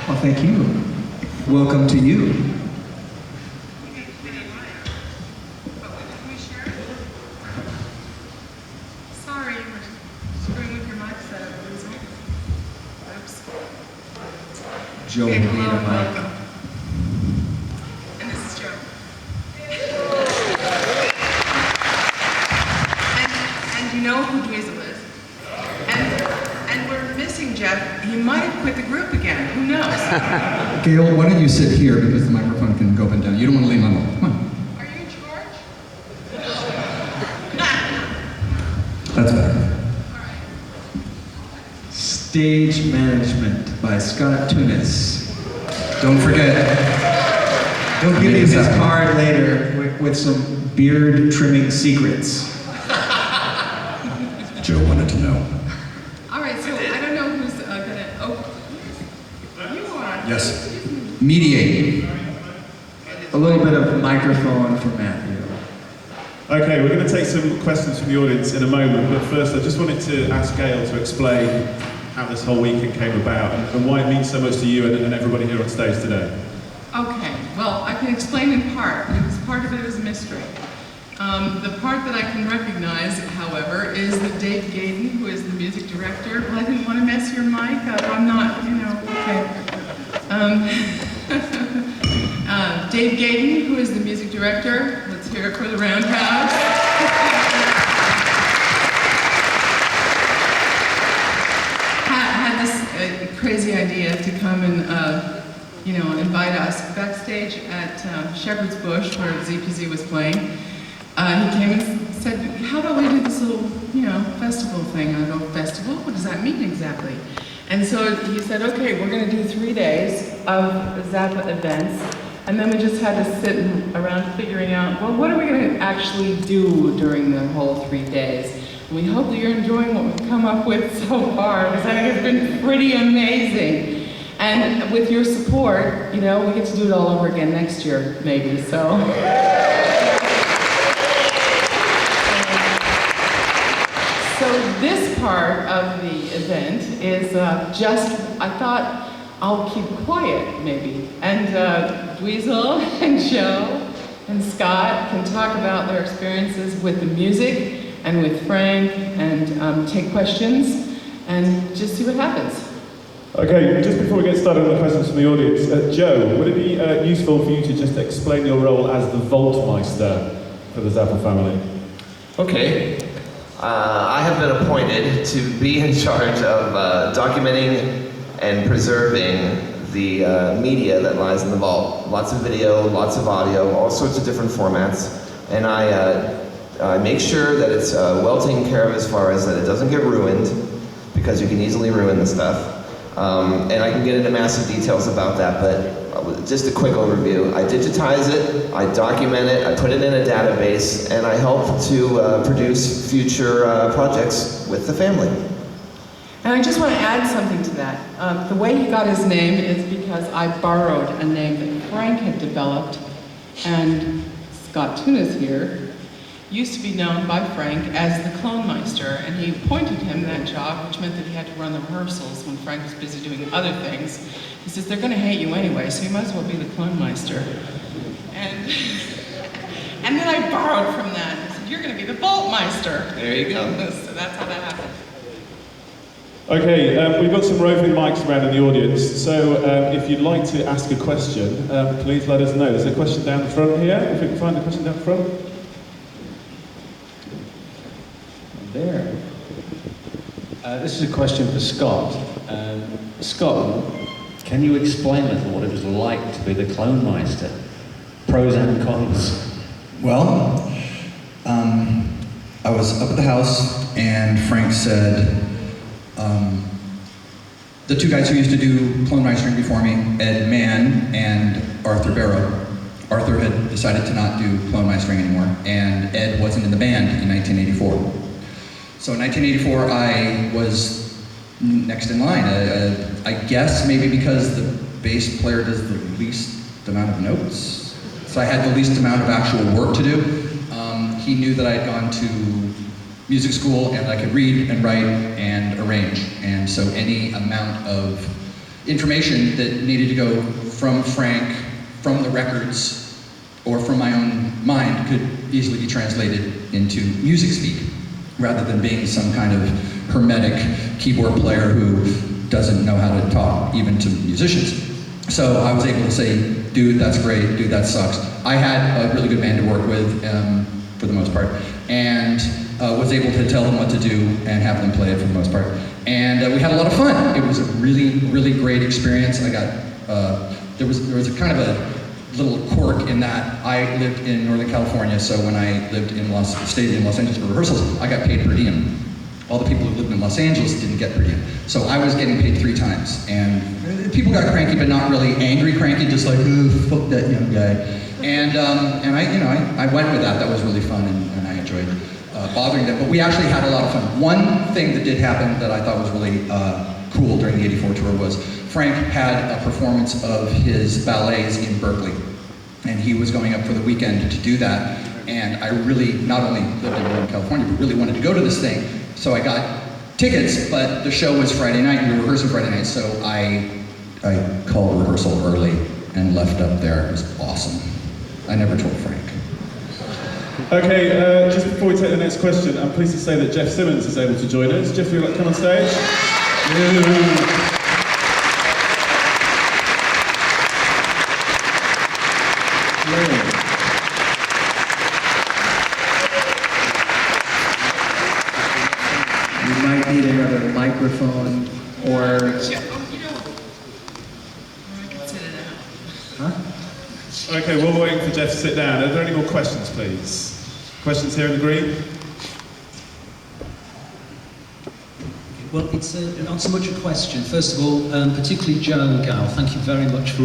Well, thank you. Welcome to you. Sorry, we're screwing with your mic setup, Dweezil. Oops. Joe Okay, will need hello a and mic. welcome. And this is Joe. And you know who Dweezil is. And we're missing Jeff. He might have quit the group again. Who knows? Gail, why don't you sit here because the microphone can go up and down. You don't want to lean on the wall. Come on. Are you in charge? That's better. All right. Stage Management by Scott Thunes. Don't forget. He'll give you his card later with some beard trimming secrets. Joe wanted to know. All right, so I don't know who's gonna. Oh, you are. Yes. Mediate. A little bit of microphone for Matthew. Okay, we're going to take some questions from the audience in a moment, but first I just wanted to ask Gail to explain how this whole weekend came about and why it means so much to you and everybody here on stage today. Okay, well, I can explain in part, because part of it is a mystery. The part that I can recognize, however, is that Dave Gaden, who is the music director. Well, I didn't want to mess your mic up. I'm not, okay. Dave Gaden, who is the music director. Let's hear it for the Roundhouse. Had this crazy idea to come and, invite us backstage at Shepherd's Bush, where ZPZ was playing. He came and said, how about we do this little, festival thing? And I go, festival? What does that mean exactly? And so he said, okay, we're going to do 3 days of Zappa events. And then we just had to sit around figuring out, well, what are we going to actually do during the whole 3 days? And we hope that you're enjoying what we've come up with so far, because I think it's been pretty amazing. And with your support, we get to do it all over again next year, maybe, so. So this part of the event is I thought I'll keep quiet, maybe. And Dweezil and Joe and Scott can talk about their experiences with the music and with Frank and take questions and just see what happens. Okay, just before we get started on the questions from the audience, Joe, would it be useful for you to just explain your role as the Vaultmeister for the Zappa family? Okay. I have been appointed to be in charge of documenting and preserving the media that lies in the vault. Lots of video, lots of audio, all sorts of different formats. And I make sure that it's well taken care of as far as that it doesn't get ruined, because you can easily ruin the stuff. And I can get into massive details about that, but just a quick overview. I digitize it, I document it, I put it in a database, and I help to produce future projects with the family. And I just want to add something to that. The way he got his name is because I borrowed a name that Frank had developed, and Scott Thunes here used to be known by Frank as the Clonemeister, and he appointed him that job, which meant that he had to run the rehearsals when Frank was busy doing other things. He says, they're going to hate you anyway, so you might as well be the Clonemeister. And then I borrowed from that. I said, you're going to be the Vaultmeister. There you go. So that's how that happened. Okay, we've got some roving mics around in the audience, so if you'd like to ask a question, please let us know. There's a question down the front here, if we can find the question down the front. There. This is a question for Scott. Scott, can you explain a little what it was like to be the Clonemeister? Pros and cons. Well, I was up at the house and Frank said, the two guys who used to do Clonemeistering before me, Ed Mann and Arthur Barrow. Arthur had decided to not do Clonemeistering anymore, and Ed wasn't in the band in 1984. So in 1984, I was next in line. I guess maybe because the bass player does the least amount of notes. So I had the least amount of actual work to do. He knew that I had gone to music school and I could read and write and arrange. And so any amount of information that needed to go from Frank, from the records, or from my own mind could easily be translated into music speak, rather than being some kind of hermetic keyboard player who doesn't know how to talk even to musicians. So I was able to say, dude, that's great, dude, that sucks. I had a really good band to work with, for the most part, and was able to tell them what to do and have them play it for the most part. And we had a lot of fun. It was a really, really great experience. I got, there was a kind of a little quirk in that I lived in Northern California, so when I stayed in Los Angeles for rehearsals, I got paid per diem. All the people who lived in Los Angeles didn't get per diem. So I was getting paid 3 times. And people got cranky, but not really angry cranky, just like, ooh, fuck that young guy. And I went with that. That was really fun, and I enjoyed bothering them. But we actually had a lot of fun. One thing that did happen that I thought was really cool during the '84 tour was Frank had a performance of his ballets in Berkeley. And he was going up for the weekend to do that. And I really not only lived in Northern California, but really wanted to go to this thing. So I got tickets, but the show was Friday night, and we were rehearsing Friday night, so I called rehearsal early and left up there. It was awesome. I never told Frank. Okay, just before we take the next question, I'm pleased to say that Jeff Simmons is able to join us. Jeff, would you like to come on stage? You might need another microphone or... I can sit it out. Huh? Okay, we're waiting for Jeff to sit down. Are there any more questions, please? Questions here in the green? Well, it's not so much a question. First of all, particularly Joe and Gail, thank you very much for all